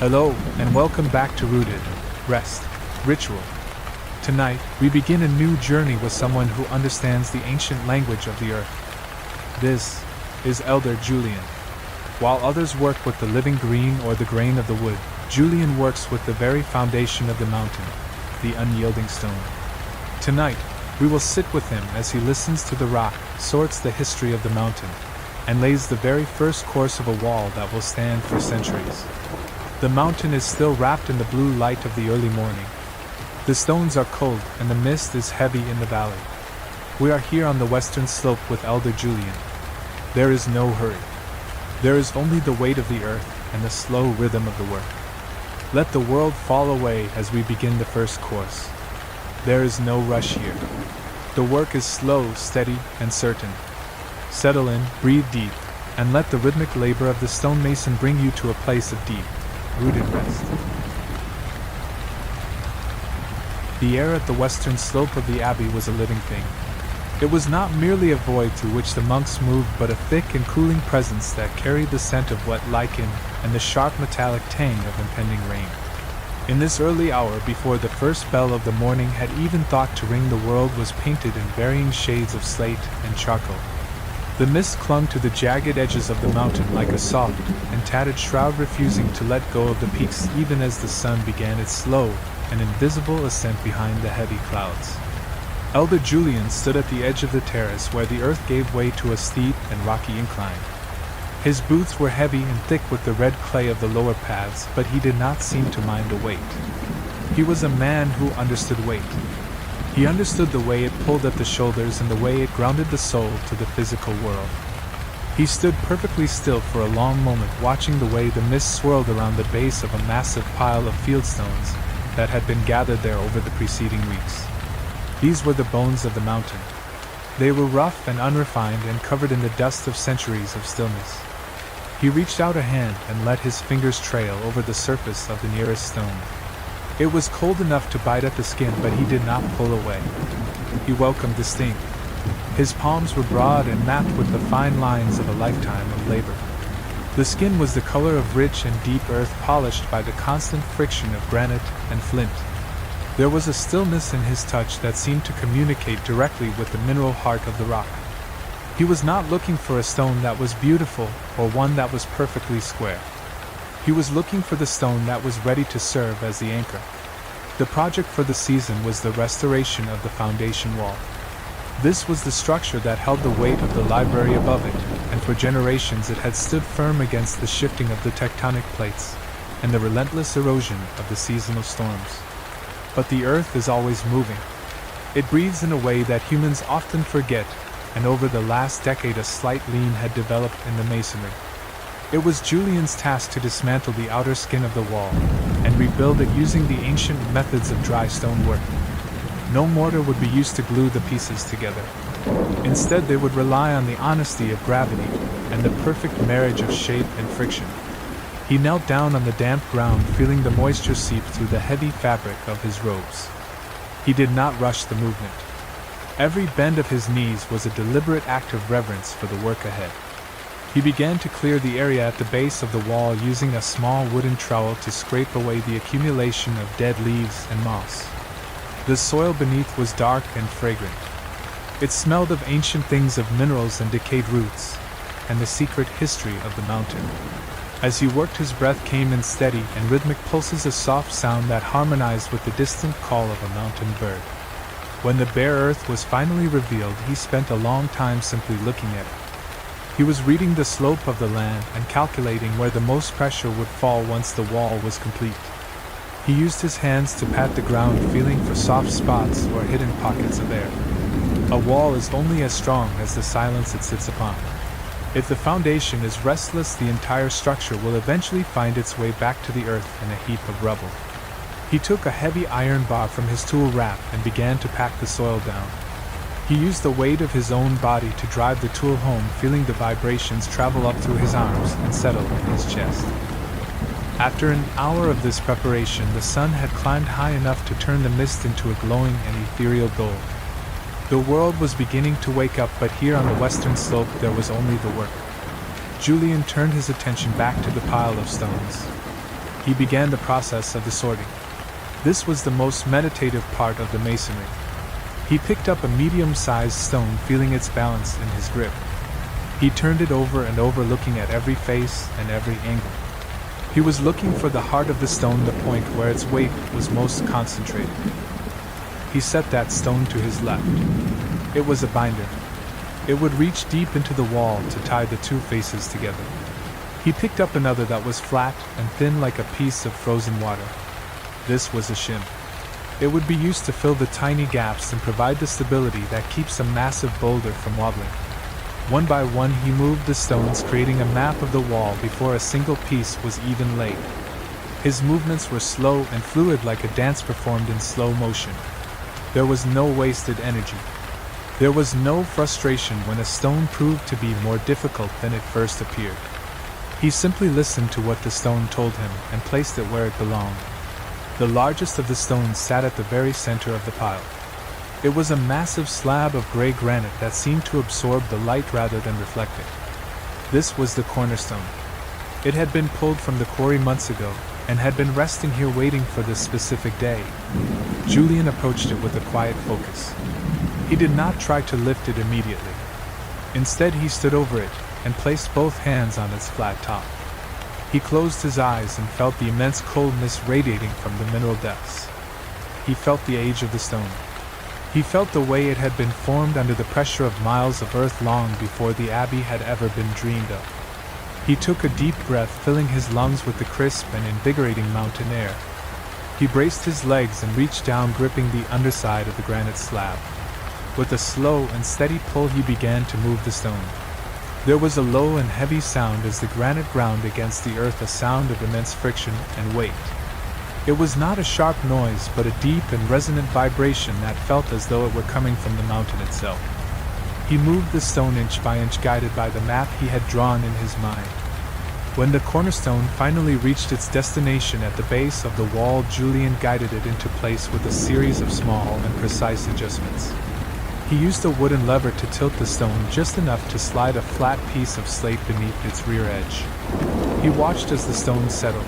Hello, and welcome back to Rooted, Rest, Ritual. Tonight, we begin a new journey with someone who understands the ancient language of the earth. This is Elder Julian. While others work with the living green or the grain of the wood, Julian works with the very foundation of the mountain, the unyielding stone. Tonight, we will sit with him as he listens to the rock, sorts the history of the mountain, and lays the very first course of a wall that will stand for centuries. The mountain is still wrapped in the blue light of the early morning. The stones are cold and the mist is heavy in the valley. We are here on the western slope with Elder Julian. There is no hurry. There is only the weight of the earth and the slow rhythm of the work. Let the world fall away as we begin the first course. There is no rush here. The work is slow, steady, and certain. Settle in, breathe deep, and let the rhythmic labor of the stonemason bring you to a place of deep, rooted rest. The air at the western slope of the Abbey was a living thing. It was not merely a void through which the monks moved, but a thick and cooling presence that carried the scent of wet lichen and the sharp metallic tang of impending rain. In this early hour before the first bell of the morning had even thought to ring, the world was painted in varying shades of slate and charcoal. The mist clung to the jagged edges of the mountain like a soft and tattered shroud, refusing to let go of the peaks even as the sun began its slow and invisible ascent behind the heavy clouds. Elder Julian stood at the edge of the terrace where the earth gave way to a steep and rocky incline. His boots were heavy and thick with the red clay of the lower paths, but he did not seem to mind the weight. He was a man who understood weight. He understood the way it pulled at the shoulders and the way it grounded the soul to the physical world. He stood perfectly still for a long moment, watching the way the mist swirled around the base of a massive pile of fieldstones that had been gathered there over the preceding weeks. These were the bones of the mountain. They were rough and unrefined and covered in the dust of centuries of stillness. He reached out a hand and let his fingers trail over the surface of the nearest stone. It was cold enough to bite at the skin, but he did not pull away. He welcomed the sting. His palms were broad and mapped with the fine lines of a lifetime of labor. The skin was the color of rich and deep earth, polished by the constant friction of granite and flint. There was a stillness in his touch that seemed to communicate directly with the mineral heart of the rock. He was not looking for a stone that was beautiful or one that was perfectly square. He was looking for the stone that was ready to serve as the anchor. The project for the season was the restoration of the foundation wall. This was the structure that held the weight of the library above it, and for generations it had stood firm against the shifting of the tectonic plates and the relentless erosion of the seasonal storms. But the earth is always moving. It breathes in a way that humans often forget, and over the last decade a slight lean had developed in the masonry. It was Julian's task to dismantle the outer skin of the wall and rebuild it using the ancient methods of dry stone work. No mortar would be used to glue the pieces together. Instead, they would rely on the honesty of gravity and the perfect marriage of shape and friction. He knelt down on the damp ground, feeling the moisture seep through the heavy fabric of his robes. He did not rush the movement. Every bend of his knees was a deliberate act of reverence for the work ahead. He began to clear the area at the base of the wall, using a small wooden trowel to scrape away the accumulation of dead leaves and moss. The soil beneath was dark and fragrant. It smelled of ancient things, of minerals and decayed roots, and the secret history of the mountain. As he worked, his breath came in steady and rhythmic pulses, a soft sound that harmonized with the distant call of a mountain bird. When the bare earth was finally revealed, he spent a long time simply looking at it. He was reading the slope of the land and calculating where the most pressure would fall once the wall was complete. He used his hands to pat the ground, feeling for soft spots or hidden pockets of air. A wall is only as strong as the silence it sits upon. If the foundation is restless, the entire structure will eventually find its way back to the earth in a heap of rubble. He took a heavy iron bar from his tool rack and began to pack the soil down. He used the weight of his own body to drive the tool home, feeling the vibrations travel up through his arms and settle in his chest. After an hour of this preparation, the sun had climbed high enough to turn the mist into a glowing and ethereal gold. The world was beginning to wake up, but here on the western slope there was only the work. Julian turned his attention back to the pile of stones. He began the process of the sorting. This was the most meditative part of the masonry. He picked up a medium-sized stone, feeling its balance in his grip. He turned it over and over, looking at every face and every angle. He was looking for the heart of the stone, the point where its weight was most concentrated. He set that stone to his left. It was a binder. It would reach deep into the wall to tie the two faces together. He picked up another that was flat and thin like a piece of frozen water. This was a shim. It would be used to fill the tiny gaps and provide the stability that keeps a massive boulder from wobbling. One by one he moved the stones, creating a map of the wall before a single piece was even laid. His movements were slow and fluid, like a dance performed in slow motion. There was no wasted energy. There was no frustration when a stone proved to be more difficult than it first appeared. He simply listened to what the stone told him and placed it where it belonged. The largest of the stones sat at the very center of the pile. It was a massive slab of gray granite that seemed to absorb the light rather than reflect it. This was the cornerstone. It had been pulled from the quarry months ago and had been resting here waiting for this specific day. Julian approached it with a quiet focus. He did not try to lift it immediately. Instead, he stood over it and placed both hands on its flat top. He closed his eyes and felt the immense coldness radiating from the mineral depths. He felt the age of the stone. He felt the way it had been formed under the pressure of miles of earth long before the Abbey had ever been dreamed of. He took a deep breath, filling his lungs with the crisp and invigorating mountain air. He braced his legs and reached down, gripping the underside of the granite slab. With a slow and steady pull, he began to move the stone. There was a low and heavy sound as the granite ground against the earth, a sound of immense friction and weight. It was not a sharp noise, but a deep and resonant vibration that felt as though it were coming from the mountain itself. He moved the stone inch by inch, guided by the map he had drawn in his mind. When the cornerstone finally reached its destination at the base of the wall, Julian guided it into place with a series of small and precise adjustments. He used a wooden lever to tilt the stone just enough to slide a flat piece of slate beneath its rear edge. He watched as the stone settled.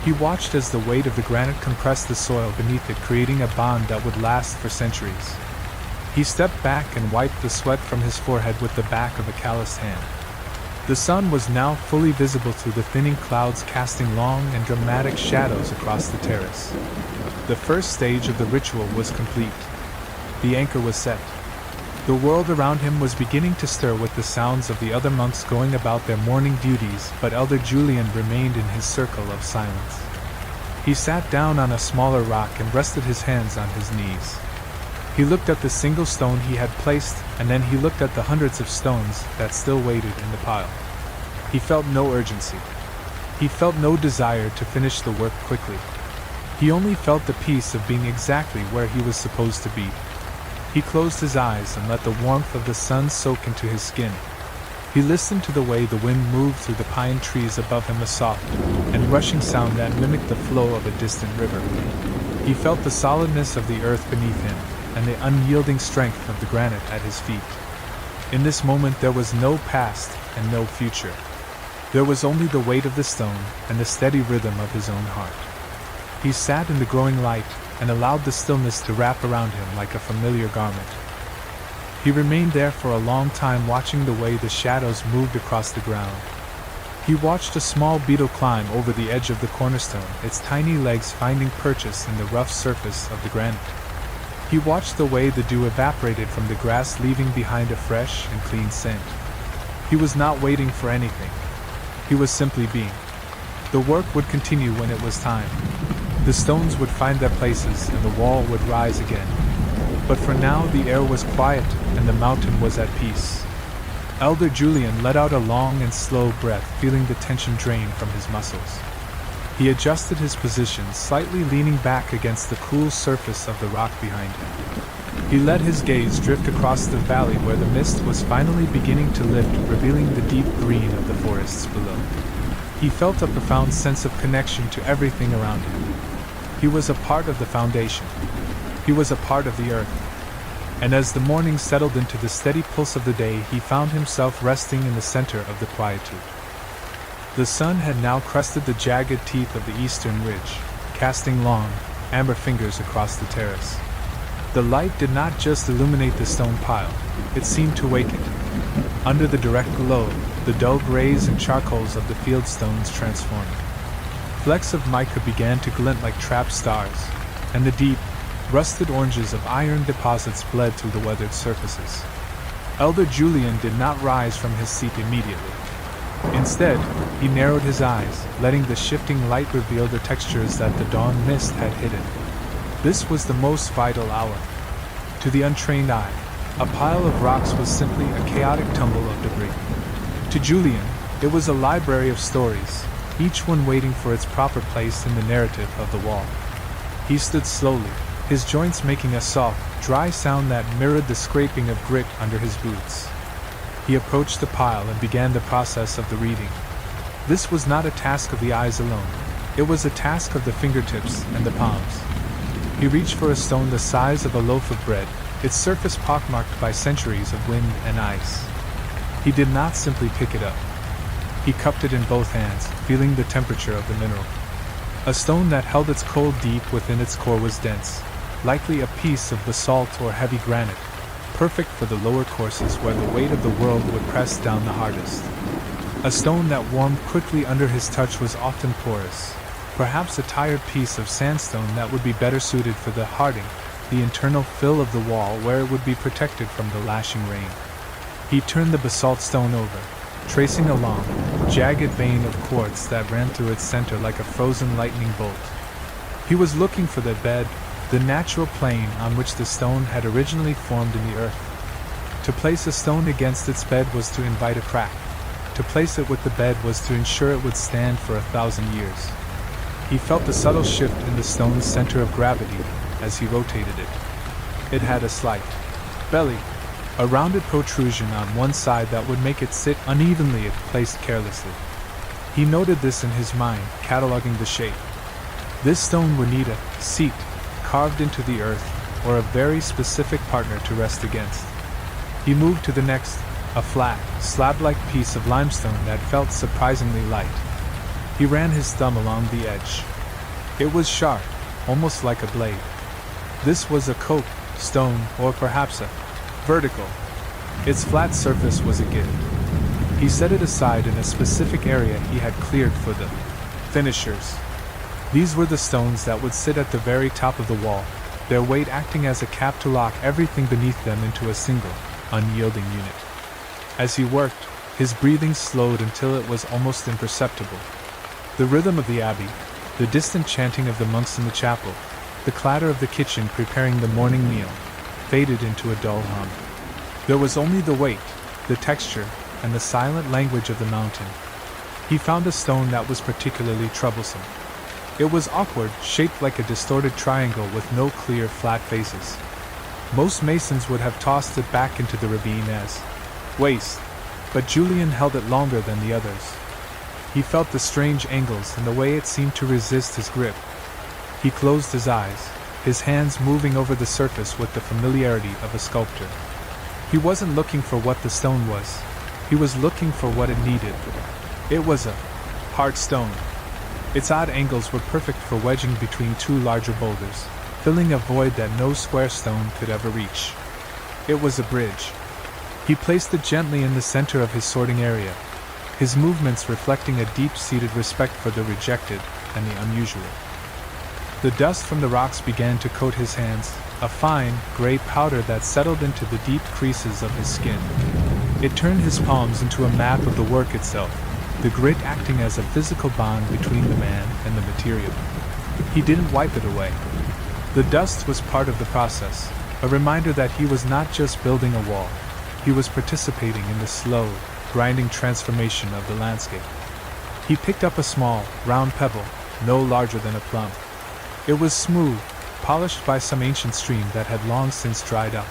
He watched as the weight of the granite compressed the soil beneath it, creating a bond that would last for centuries. He stepped back and wiped the sweat from his forehead with the back of a calloused hand. The sun was now fully visible through the thinning clouds, casting long and dramatic shadows across the terrace. The first stage of the ritual was complete. The anchor was set. The world around him was beginning to stir with the sounds of the other monks going about their morning duties, but Elder Julian remained in his circle of silence. He sat down on a smaller rock and rested his hands on his knees. He looked at the single stone he had placed, and then he looked at the hundreds of stones that still waited in the pile. He felt no urgency. He felt no desire to finish the work quickly. He only felt the peace of being exactly where he was supposed to be. He closed his eyes and let the warmth of the sun soak into his skin. He listened to the way the wind moved through the pine trees above him, a soft and rushing sound that mimicked the flow of a distant river. He felt the solidness of the earth beneath him and the unyielding strength of the granite at his feet. In this moment there was no past and no future. There was only the weight of the stone and the steady rhythm of his own heart. He sat in the growing light and allowed the stillness to wrap around him like a familiar garment. He remained there for a long time, watching the way the shadows moved across the ground. He watched a small beetle climb over the edge of the cornerstone, its tiny legs finding purchase in the rough surface of the granite. He watched the way the dew evaporated from the grass, leaving behind a fresh and clean scent. He was not waiting for anything. He was simply being. The work would continue when it was time. The stones would find their places and the wall would rise again. But for now the air was quiet and the mountain was at peace. Elder Julian let out a long and slow breath, feeling the tension drain from his muscles. He adjusted his position, slightly leaning back against the cool surface of the rock behind him. He let his gaze drift across the valley where the mist was finally beginning to lift, revealing the deep green of the forests below. He felt a profound sense of connection to everything around him. He was a part of the foundation. He was a part of the earth. And as the morning settled into the steady pulse of the day, he found himself resting in the center of the quietude. The sun had now crested the jagged teeth of the eastern ridge, casting long, amber fingers across the terrace. The light did not just illuminate the stone pile, it seemed to wake it. Under the direct glow, the dull grays and charcoals of the field stones transformed. Flecks of mica began to glint like trapped stars, and the deep, rusted oranges of iron deposits bled through the weathered surfaces. Elder Julian did not rise from his seat immediately. Instead, he narrowed his eyes, letting the shifting light reveal the textures that the dawn mist had hidden. This was the most vital hour. To the untrained eye, a pile of rocks was simply a chaotic tumble of debris. To Julian, it was a library of stories, each one waiting for its proper place in the narrative of the wall. He stood slowly, his joints making a soft, dry sound that mirrored the scraping of grit under his boots. He approached the pile and began the process of the reading. This was not a task of the eyes alone, it was a task of the fingertips and the palms. He reached for a stone the size of a loaf of bread, its surface pockmarked by centuries of wind and ice. He did not simply pick it up. He cupped it in both hands, feeling the temperature of the mineral. A stone that held its cold deep within its core was dense, likely a piece of basalt or heavy granite, perfect for the lower courses where the weight of the world would press down the hardest. A stone that warmed quickly under his touch was often porous, perhaps a tired piece of sandstone that would be better suited for the harding, the internal fill of the wall where it would be protected from the lashing rain. He turned the basalt stone over, tracing a long, jagged vein of quartz that ran through its center like a frozen lightning bolt. He was looking for the bed, the natural plane on which the stone had originally formed in the earth. To place a stone against its bed was to invite a crack. To place it with the bed was to ensure it would stand for 1,000 years. He felt the subtle shift in the stone's center of gravity as he rotated it. It had a slight belly, a rounded protrusion on one side that would make it sit unevenly if placed carelessly. He noted this in his mind, cataloging the shape. This stone would need a seat carved into the earth, or a very specific partner to rest against. He moved to the next, a flat, slab-like piece of limestone that felt surprisingly light. He ran his thumb along the edge. It was sharp, almost like a blade. This was a cope, stone, or perhaps a vertical. Its flat surface was a gift. He set it aside in a specific area he had cleared for the finishers. These were the stones that would sit at the very top of the wall, their weight acting as a cap to lock everything beneath them into a single, unyielding unit. As he worked, his breathing slowed until it was almost imperceptible. The rhythm of the Abbey, the distant chanting of the monks in the chapel, the clatter of the kitchen preparing the morning meal, faded into a dull hum. There was only the weight, the texture, and the silent language of the mountain. He found a stone that was particularly troublesome. It was awkward, shaped like a distorted triangle with no clear, flat faces. Most masons would have tossed it back into the ravine as waste, but Julian held it longer than the others. He felt the strange angles and the way it seemed to resist his grip. He closed his eyes, his hands moving over the surface with the familiarity of a sculptor. He wasn't looking for what the stone was. He was looking for what it needed. It was a hard stone. Its odd angles were perfect for wedging between two larger boulders, filling a void that no square stone could ever reach. It was a bridge. He placed it gently in the center of his sorting area, his movements reflecting a deep-seated respect for the rejected and the unusual. The dust from the rocks began to coat his hands, a fine, gray powder that settled into the deep creases of his skin. It turned his palms into a map of the work itself, the grit acting as a physical bond between the man and the material. He didn't wipe it away. The dust was part of the process, a reminder that he was not just building a wall, he was participating in the slow, grinding transformation of the landscape. He picked up a small, round pebble, no larger than a plum. It was smooth, polished by some ancient stream that had long since dried up.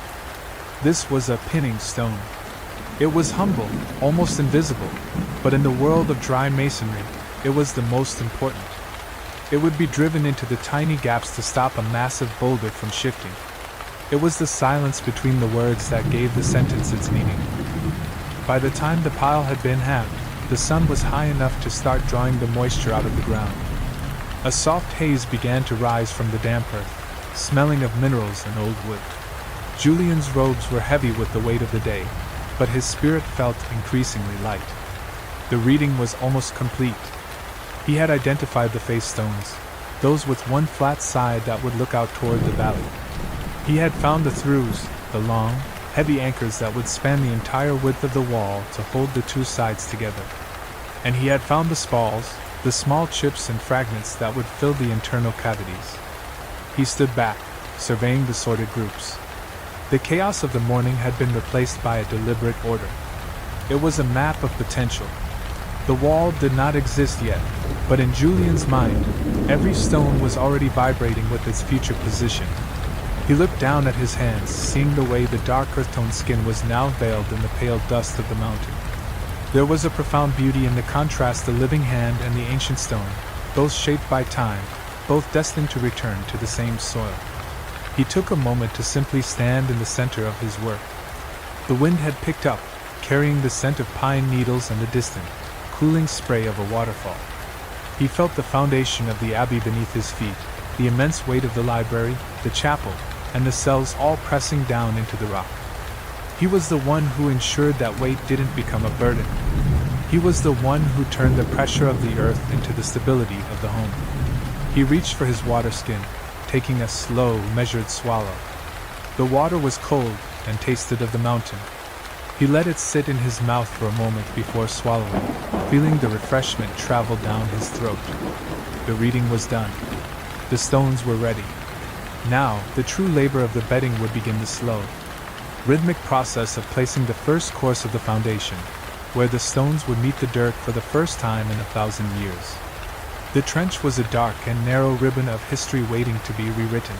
This was a pinning stone. It was humble, almost invisible, but in the world of dry masonry, it was the most important. It would be driven into the tiny gaps to stop a massive boulder from shifting. It was the silence between the words that gave the sentence its meaning. By the time the pile had been halved, the sun was high enough to start drawing the moisture out of the ground. A soft haze began to rise from the damp earth, smelling of minerals and old wood. Julian's robes were heavy with the weight of the day, but his spirit felt increasingly light. The reading was almost complete. He had identified the face stones, those with one flat side that would look out toward the valley. He had found the throughs, the long, heavy anchors that would span the entire width of the wall to hold the two sides together. And he had found the spalls, the small chips and fragments that would fill the internal cavities. He stood back, surveying the sorted groups. The chaos of the morning had been replaced by a deliberate order. It was a map of potential. The wall did not exist yet, but in Julian's mind, every stone was already vibrating with its future position. He looked down at his hands, seeing the way the dark earth-toned skin was now veiled in the pale dust of the mountain. There was a profound beauty in the contrast, the living hand and the ancient stone, both shaped by time, both destined to return to the same soil. He took a moment to simply stand in the center of his work. The wind had picked up, carrying the scent of pine needles and the distant, cooling spray of a waterfall. He felt the foundation of the Abbey beneath his feet, the immense weight of the library, the chapel, and the cells all pressing down into the rock. He was the one who ensured that weight didn't become a burden. He was the one who turned the pressure of the earth into the stability of the home. He reached for his water skin, taking a slow, measured swallow. The water was cold and tasted of the mountain. He let it sit in his mouth for a moment before swallowing, feeling the refreshment travel down his throat. The reading was done. The stones were ready. Now, the true labor of the bedding would begin, the slow, rhythmic process of placing the first course of the foundation, where the stones would meet the dirt for the first time in 1,000 years. The trench was a dark and narrow ribbon of history waiting to be rewritten.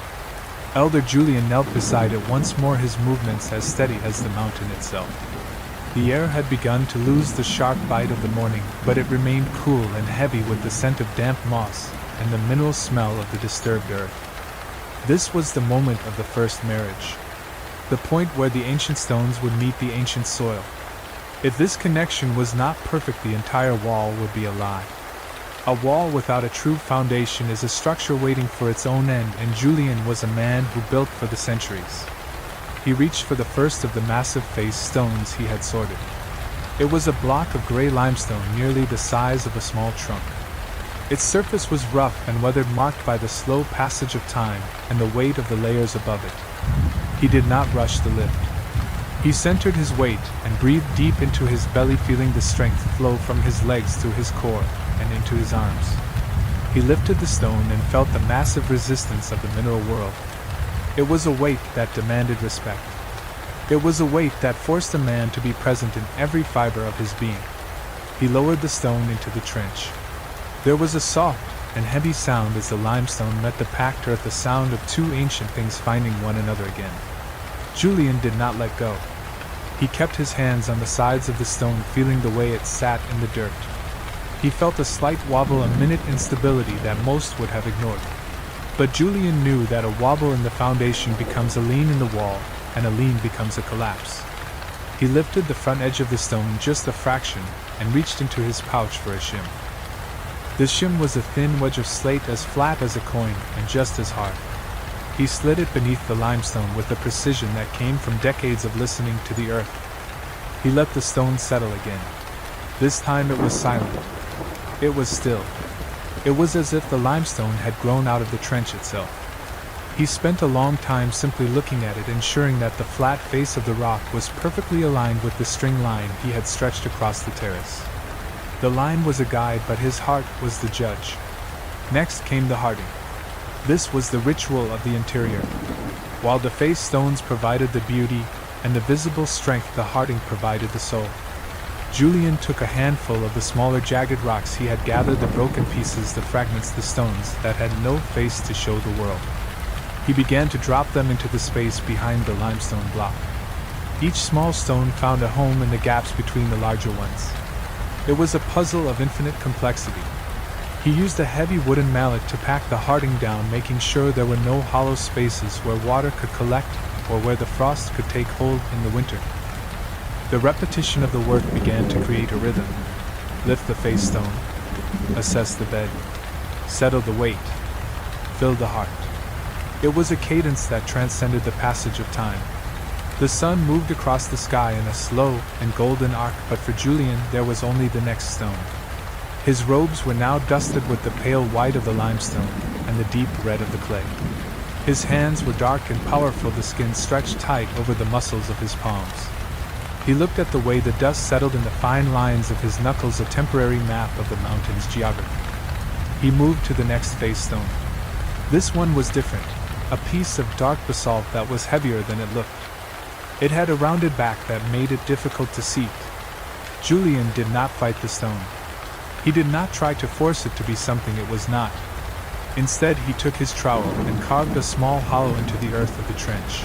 Elder Julian knelt beside it, once more, his movements as steady as the mountain itself. The air had begun to lose the sharp bite of the morning, but it remained cool and heavy with the scent of damp moss and the mineral smell of the disturbed earth. This was the moment of the first marriage. The point where the ancient stones would meet the ancient soil. If this connection was not perfect, the entire wall would be a lie. A wall without a true foundation is a structure waiting for its own end, and Julian was a man who built for the centuries. He reached for the first of the massive face stones he had sorted. It was a block of gray limestone nearly the size of a small trunk. Its surface was rough and weathered, marked by the slow passage of time and the weight of the layers above it. He did not rush the lift. He centered his weight and breathed deep into his belly, feeling the strength flow from his legs through his core and into his arms. He lifted the stone and felt the massive resistance of the mineral world. It was a weight that demanded respect. It was a weight that forced a man to be present in every fiber of his being. He lowered the stone into the trench. There was a soft and heavy sound as the limestone met the packed earth, the sound of two ancient things finding one another again. Julian did not let go. He kept his hands on the sides of the stone, feeling the way it sat in the dirt. He felt a slight wobble, a minute instability that most would have ignored. But Julian knew that a wobble in the foundation becomes a lean in the wall, and a lean becomes a collapse. He lifted the front edge of the stone just a fraction and reached into his pouch for a shim. The shim was a thin wedge of slate, as flat as a coin and just as hard. He slid it beneath the limestone with a precision that came from decades of listening to the earth. He let the stone settle again. This time it was silent. It was still. It was as if the limestone had grown out of the trench itself. He spent a long time simply looking at it, ensuring that the flat face of the rock was perfectly aligned with the string line he had stretched across the terrace. The line was a guide, but his heart was the judge. Next came the hearting. This was the ritual of the interior. While the face stones provided the beauty and the visible strength, the hearting provided the soul. Julian took a handful of the smaller jagged rocks he had gathered, the broken pieces, the fragments, the stones that had no face to show the world. He began to drop them into the space behind the limestone block. Each small stone found a home in the gaps between the larger ones. It was a puzzle of infinite complexity. He used a heavy wooden mallet to pack the hearting down, making sure there were no hollow spaces where water could collect or where the frost could take hold in the winter. The repetition of the work began to create a rhythm. lift the face stone, assess the bed, settle the weight, fill the heart. It was a cadence that transcended the passage of time. The sun moved across the sky in a slow and golden arc, but for Julian there was only the next stone. His robes were now dusted with the pale white of the limestone and the deep red of the clay. His hands were dark and powerful, the skin stretched tight over the muscles of his palms. He looked at the way the dust settled in the fine lines of his knuckles, a temporary map of the mountain's geography. He moved to the next face stone. This one was different, a piece of dark basalt that was heavier than it looked. It had a rounded back that made it difficult to seat. Julian did not fight the stone. He did not try to force it to be something it was not. Instead, he took his trowel and carved a small hollow into the earth of the trench.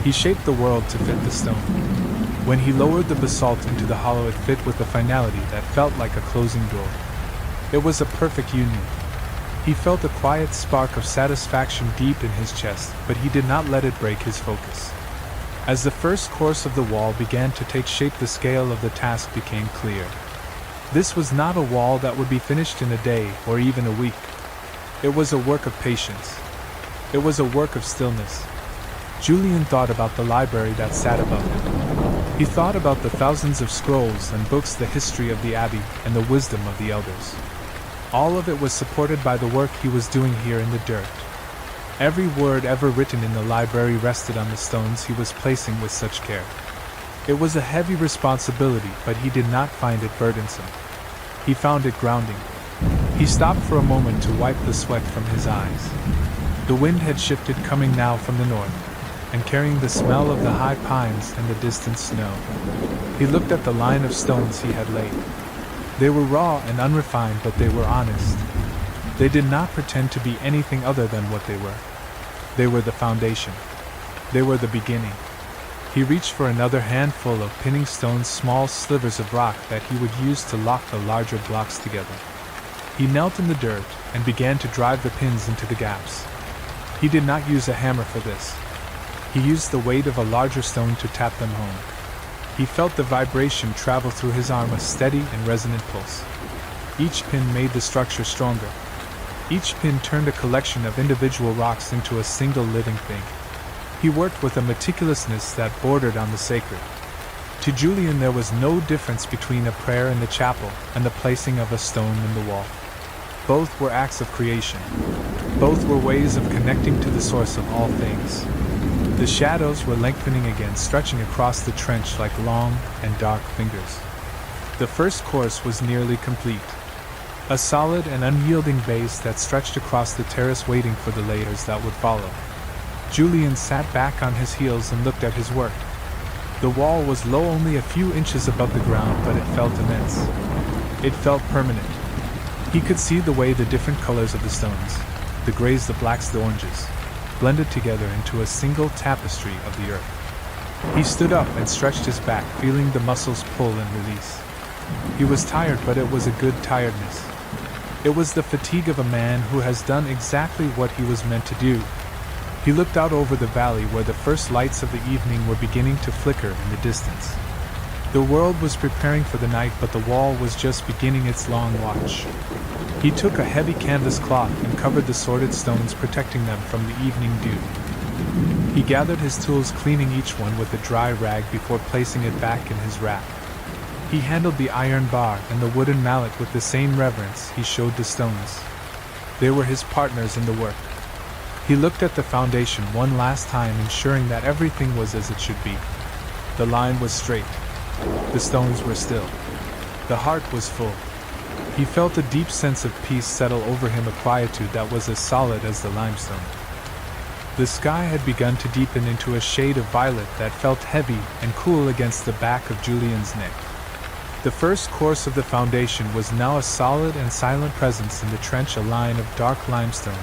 He shaped the world to fit the stone. When he lowered the basalt into the hollow, it fit with a finality that felt like a closing door. It was a perfect union. He felt a quiet spark of satisfaction deep in his chest, but he did not let it break his focus. As the first course of the wall began to take shape, the scale of the task became clear. This was not a wall that would be finished in a day or even a week. It was a work of patience. It was a work of stillness. Julian thought about the library that sat above him. He thought about the thousands of scrolls and books, the history of the Abbey, and the wisdom of the elders. All of it was supported by the work he was doing here in the dirt. Every word ever written in the library rested on the stones he was placing with such care. It was a heavy responsibility, but he did not find it burdensome. He found it grounding. He stopped for a moment to wipe the sweat from his eyes. The wind had shifted, coming now from the north, and carrying the smell of the high pines and the distant snow. He looked at the line of stones he had laid. They were raw and unrefined, but they were honest. They did not pretend to be anything other than what they were. They were the foundation. They were the beginning. He reached for another handful of pinning stones, small slivers of rock that he would use to lock the larger blocks together. He knelt in the dirt and began to drive the pins into the gaps. He did not use a hammer for this. He used the weight of a larger stone to tap them home. He felt the vibration travel through his arm, a steady and resonant pulse. Each pin made the structure stronger. Each pin turned a collection of individual rocks into a single living thing. He worked with a meticulousness that bordered on the sacred. To Julian, there was no difference between a prayer in the chapel and the placing of a stone in the wall. Both were acts of creation. Both were ways of connecting to the source of all things. The shadows were lengthening again, stretching across the trench like long and dark fingers. The first course was nearly complete. A solid and unyielding base that stretched across the terrace, waiting for the layers that would follow. Julian sat back on his heels and looked at his work. The wall was low, only a few inches above the ground, but it felt immense. It felt permanent. He could see the way the different colors of the stones, the grays, the blacks, the oranges, blended together into a single tapestry of the earth. He stood up and stretched his back, feeling the muscles pull and release. He was tired, but it was a good tiredness. It was the fatigue of a man who has done exactly what he was meant to do. He looked out over the valley where the first lights of the evening were beginning to flicker in the distance. The world was preparing for the night, but the wall was just beginning its long watch. He took a heavy canvas cloth and covered the sorted stones, protecting them from the evening dew. He gathered his tools, cleaning each one with a dry rag before placing it back in his rack. He handled the iron bar and the wooden mallet with the same reverence he showed the stones. They were his partners in the work. He looked at the foundation one last time, ensuring that everything was as it should be. The line was straight. The stones were still. The heart was full. He felt a deep sense of peace settle over him, a quietude that was as solid as the limestone. The sky had begun to deepen into a shade of violet that felt heavy and cool against the back of Julian's neck. The first course of the foundation was now a solid and silent presence in the trench, a line of dark limestone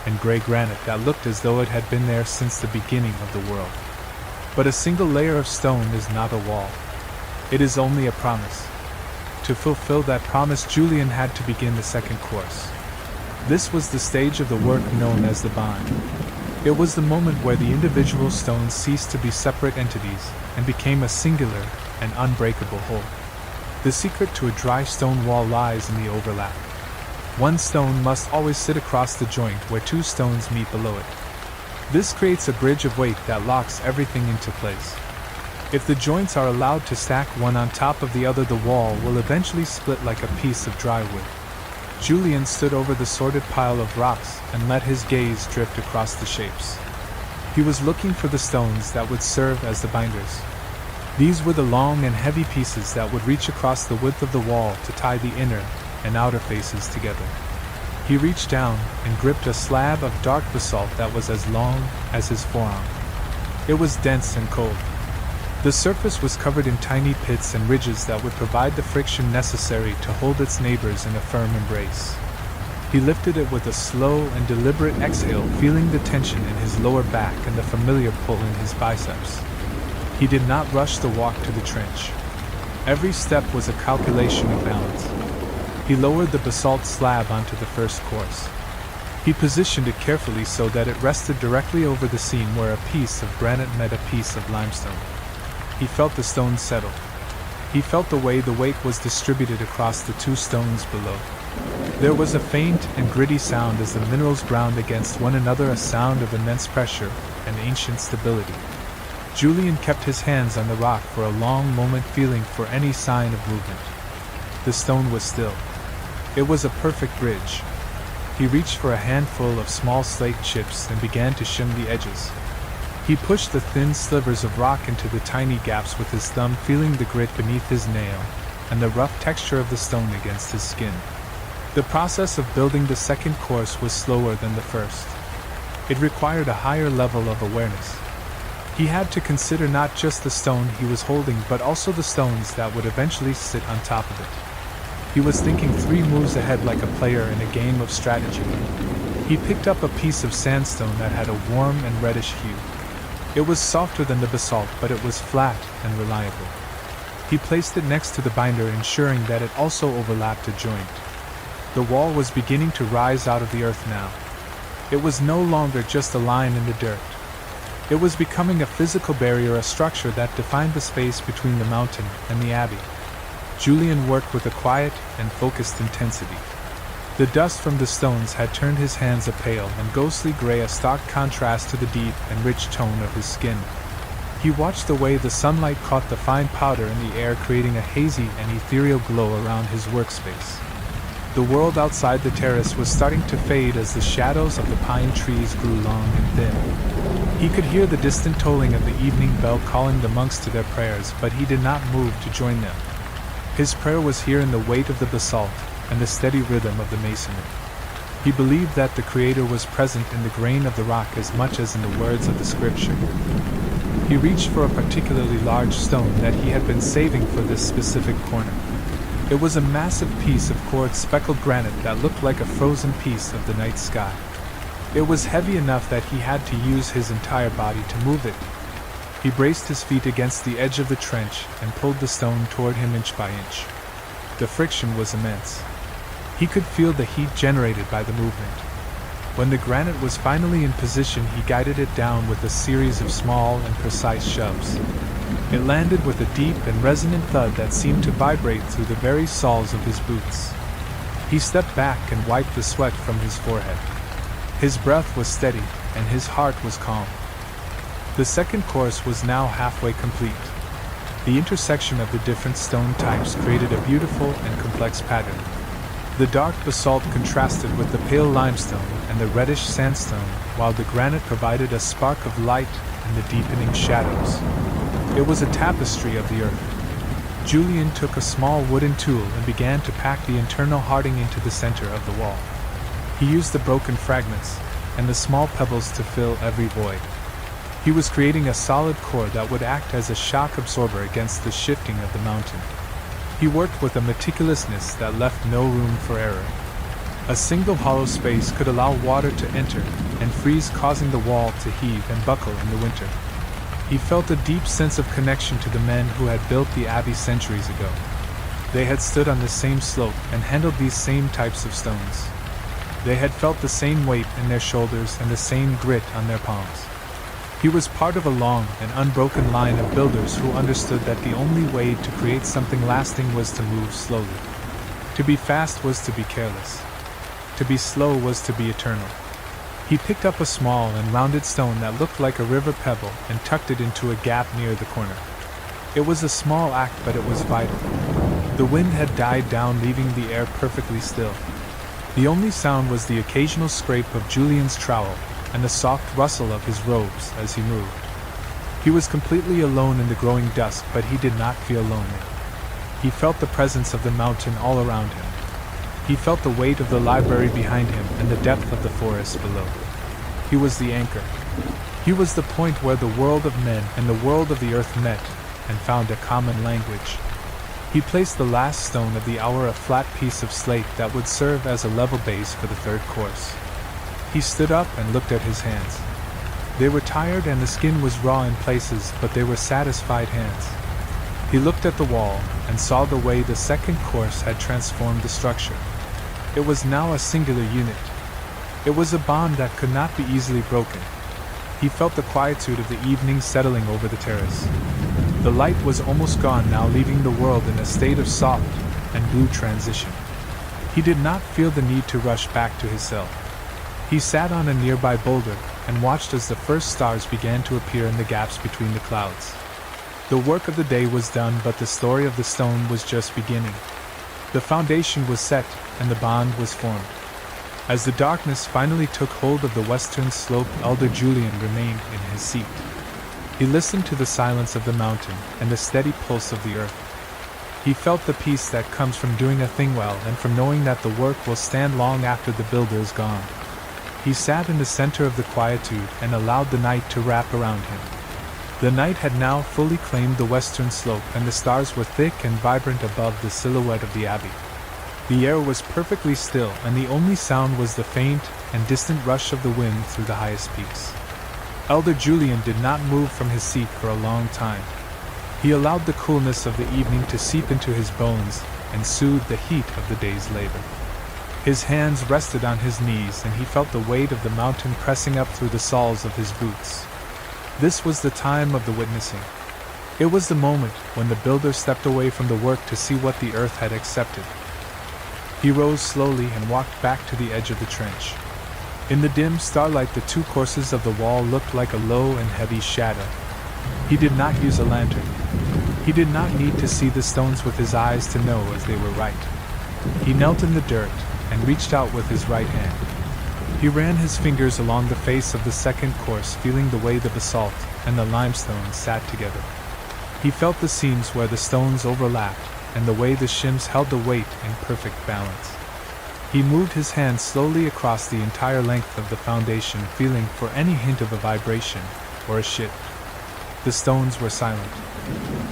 and gray granite that looked as though it had been there since the beginning of the world. But a single layer of stone is not a wall. It is only a promise. To fulfill that promise, Julian had to begin the second course. This was the stage of the work known as the bond. It was the moment where the individual stones ceased to be separate entities and became a singular and unbreakable whole. The secret to a dry stone wall lies in the overlap. One stone must always sit across the joint where two stones meet below it. This creates a bridge of weight that locks everything into place. If the joints are allowed to stack one on top of the other, the wall will eventually split like a piece of dry wood. Julian stood over the sorted pile of rocks and let his gaze drift across the shapes. He was looking for the stones that would serve as the binders. These were the long and heavy pieces that would reach across the width of the wall to tie the inner and outer faces together. He reached down and gripped a slab of dark basalt that was as long as his forearm. It was dense and cold. The surface was covered in tiny pits and ridges that would provide the friction necessary to hold its neighbors in a firm embrace. He lifted it with a slow and deliberate exhale, feeling the tension in his lower back and the familiar pull in his biceps. He did not rush the walk to the trench. Every step was a calculation of balance. He lowered the basalt slab onto the first course. He positioned it carefully so that it rested directly over the seam where a piece of granite met a piece of limestone. He felt the stones settle. He felt the way the weight was distributed across the two stones below. There was a faint and gritty sound as the minerals ground against one another, a sound of immense pressure and ancient stability. Julian kept his hands on the rock for a long moment, feeling for any sign of movement. The stone was still. It was a perfect bridge. He reached for a handful of small slate chips and began to shim the edges. He pushed the thin slivers of rock into the tiny gaps with his thumb, feeling the grit beneath his nail and the rough texture of the stone against his skin. The process of building the second course was slower than the first. It required a higher level of awareness. He had to consider not just the stone he was holding, but also the stones that would eventually sit on top of it. He was thinking 3 moves ahead, like a player in a game of strategy. He picked up a piece of sandstone that had a warm and reddish hue. It was softer than the basalt, but it was flat and reliable. He placed it next to the binder, ensuring that it also overlapped a joint. The wall was beginning to rise out of the earth now. It was no longer just a line in the dirt. It was becoming a physical barrier, a structure that defined the space between the mountain and the Abbey. Julian worked with a quiet and focused intensity. The dust from the stones had turned his hands a pale and ghostly gray, a stark contrast to the deep and rich tone of his skin. He watched the way the sunlight caught the fine powder in the air, creating a hazy and ethereal glow around his workspace. The world outside the terrace was starting to fade as the shadows of the pine trees grew long and thin. He could hear the distant tolling of the evening bell calling the monks to their prayers, but he did not move to join them. His prayer was here in the weight of the basalt and the steady rhythm of the masonry. He believed that the Creator was present in the grain of the rock as much as in the words of the Scripture. He reached for a particularly large stone that he had been saving for this specific corner. It was a massive piece of quartz-speckled granite that looked like a frozen piece of the night sky. It was heavy enough that he had to use his entire body to move it. He braced his feet against the edge of the trench and pulled the stone toward him inch by inch. The friction was immense. He could feel the heat generated by the movement. When the granite was finally in position, he guided it down with a series of small and precise shoves. It landed with a deep and resonant thud that seemed to vibrate through the very soles of his boots. He stepped back and wiped the sweat from his forehead. His breath was steady, and his heart was calm. The second course was now halfway complete. The intersection of the different stone types created a beautiful and complex pattern. The dark basalt contrasted with the pale limestone and the reddish sandstone, while the granite provided a spark of light in the deepening shadows. It was a tapestry of the earth. Julian took a small wooden tool and began to pack the internal hearting into the center of the wall. He used the broken fragments and the small pebbles to fill every void. He was creating a solid core that would act as a shock absorber against the shifting of the mountain. He worked with a meticulousness that left no room for error. A single hollow space could allow water to enter and freeze, causing the wall to heave and buckle in the winter. He felt a deep sense of connection to the men who had built the Abbey centuries ago. They had stood on the same slope and handled these same types of stones. They had felt the same weight in their shoulders and the same grit on their palms. He was part of a long and unbroken line of builders who understood that the only way to create something lasting was to move slowly. To be fast was to be careless. To be slow was to be eternal. He picked up a small and rounded stone that looked like a river pebble and tucked it into a gap near the corner. It was a small act, but it was vital. The wind had died down, leaving the air perfectly still. The only sound was the occasional scrape of Julian's trowel and the soft rustle of his robes as he moved. He was completely alone in the growing dusk, but he did not feel lonely. He felt the presence of the mountain all around him. He felt the weight of the library behind him and the depth of the forest below. He was the anchor. He was the point where the world of men and the world of the earth met and found a common language. He placed the last stone of the hour, a flat piece of slate that would serve as a level base for the third course. He stood up and looked at his hands. They were tired and the skin was raw in places, but they were satisfied hands. He looked at the wall and saw the way the second course had transformed the structure. It was now a singular unit. It was a bond that could not be easily broken. He felt the quietude of the evening settling over the terrace. The light was almost gone now, leaving the world in a state of soft and blue transition. He did not feel the need to rush back to his cell. He sat on a nearby boulder and watched as the first stars began to appear in the gaps between the clouds. The work of the day was done, but the story of the stone was just beginning. The foundation was set, and the bond was formed. As the darkness finally took hold of the western slope, Elder Julian remained in his seat. He listened to the silence of the mountain and the steady pulse of the earth. He felt the peace that comes from doing a thing well and from knowing that the work will stand long after the builder is gone. He sat in the center of the quietude and allowed the night to wrap around him. The night had now fully claimed the western slope, and the stars were thick and vibrant above the silhouette of the Abbey. The air was perfectly still, and the only sound was the faint and distant rush of the wind through the highest peaks. Elder Julian did not move from his seat for a long time. He allowed the coolness of the evening to seep into his bones and soothe the heat of the day's labor. His hands rested on his knees, and he felt the weight of the mountain pressing up through the soles of his boots. This was the time of the witnessing. It was the moment when the builder stepped away from the work to see what the earth had accepted. He rose slowly and walked back to the edge of the trench. In the dim starlight, the two courses of the wall looked like a low and heavy shadow. He did not use a lantern. He did not need to see the stones with his eyes to know as they were right. He knelt in the dirt and reached out with his right hand. He ran his fingers along the face of the second course, feeling the way the basalt and the limestone sat together. He felt the seams where the stones overlapped and the way the shims held the weight in perfect balance. He moved his hand slowly across the entire length of the foundation, feeling for any hint of a vibration or a shift. The stones were silent.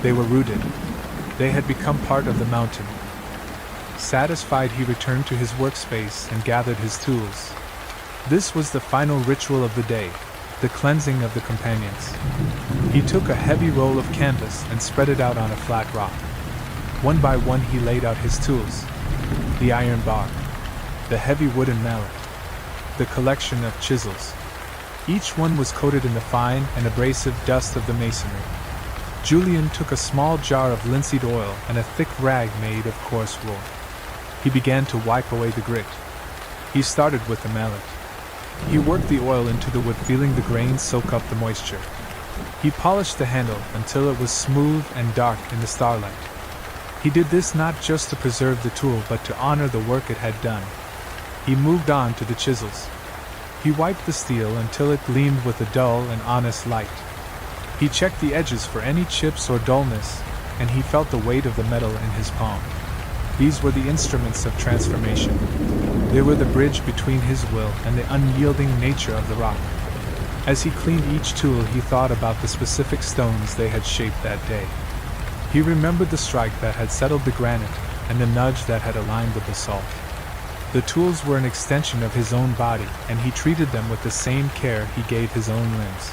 They were rooted. They had become part of the mountain. Satisfied, he returned to his workspace and gathered his tools. This was the final ritual of the day, the cleansing of the companions. He took a heavy roll of canvas and spread it out on a flat rock. One by one he laid out his tools: the iron bar, the heavy wooden mallet, the collection of chisels. Each one was coated in the fine and abrasive dust of the masonry. Julian took a small jar of linseed oil and a thick rag made of coarse wool. He began to wipe away the grit. He started with the mallet. He worked the oil into the wood, feeling the grains soak up the moisture. He polished the handle until it was smooth and dark in the starlight. He did this not just to preserve the tool, but to honor the work it had done. He moved on to the chisels. He wiped the steel until it gleamed with a dull and honest light. He checked the edges for any chips or dullness, and he felt the weight of the metal in his palm. These were the instruments of transformation. They were the bridge between his will and the unyielding nature of the rock. As he cleaned each tool, he thought about the specific stones they had shaped that day. He remembered the strike that had settled the granite and the nudge that had aligned the basalt. The tools were an extension of his own body, and he treated them with the same care he gave his own limbs.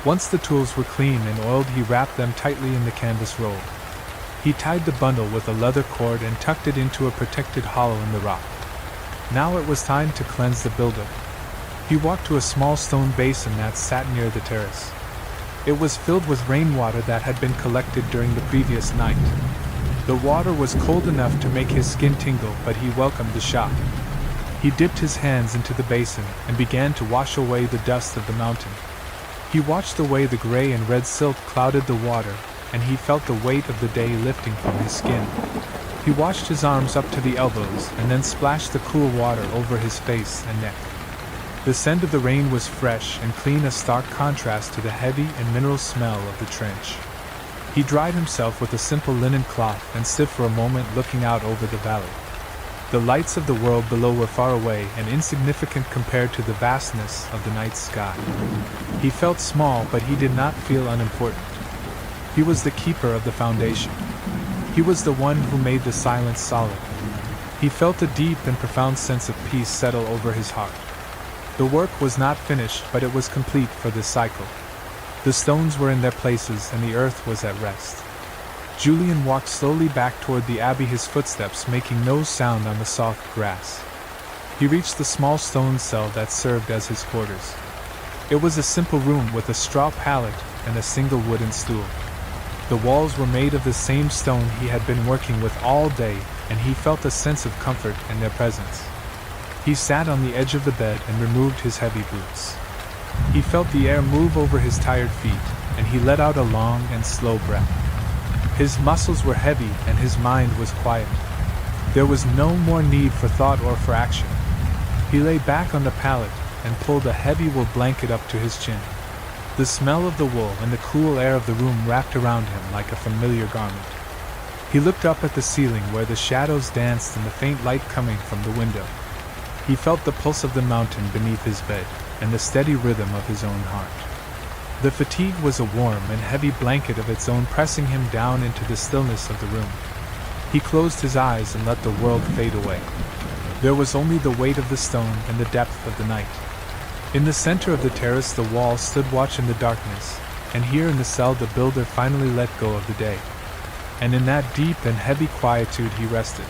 Once the tools were clean and oiled, he wrapped them tightly in the canvas roll. He tied the bundle with a leather cord and tucked it into a protected hollow in the rock. Now it was time to cleanse the builder. He walked to a small stone basin that sat near the terrace. It was filled with rainwater that had been collected during the previous night. The water was cold enough to make his skin tingle, but he welcomed the shock. He dipped his hands into the basin and began to wash away the dust of the mountain. He watched the way the gray and red silt clouded the water, and he felt the weight of the day lifting from his skin. He washed his arms up to the elbows and then splashed the cool water over his face and neck. The scent of the rain was fresh and clean, a stark contrast to the heavy and mineral smell of the trench. He dried himself with a simple linen cloth and stood for a moment looking out over the valley. The lights of the world below were far away and insignificant compared to the vastness of the night sky. He felt small, but he did not feel unimportant. He was the keeper of the foundation. He was the one who made the silence solid. He felt a deep and profound sense of peace settle over his heart. The work was not finished, but it was complete for this cycle. The stones were in their places and the earth was at rest. Julian walked slowly back toward the Abbey, his footsteps making no sound on the soft grass. He reached the small stone cell that served as his quarters. It was a simple room with a straw pallet and a single wooden stool. The walls were made of the same stone he had been working with all day, and he felt a sense of comfort in their presence. He sat on the edge of the bed and removed his heavy boots. He felt the air move over his tired feet, and he let out a long and slow breath. His muscles were heavy and his mind was quiet. There was no more need for thought or for action. He lay back on the pallet and pulled a heavy wool blanket up to his chin. The smell of the wool and the cool air of the room wrapped around him like a familiar garment. He looked up at the ceiling where the shadows danced and the faint light coming from the window. He felt the pulse of the mountain beneath his bed and the steady rhythm of his own heart. The fatigue was a warm and heavy blanket of its own, pressing him down into the stillness of the room. He closed his eyes and let the world fade away. There was only the weight of the stone and the depth of the night. In the center of the terrace the wall stood watch in the darkness, and here in the cell the builder finally let go of the day. And in that deep and heavy quietude he rested.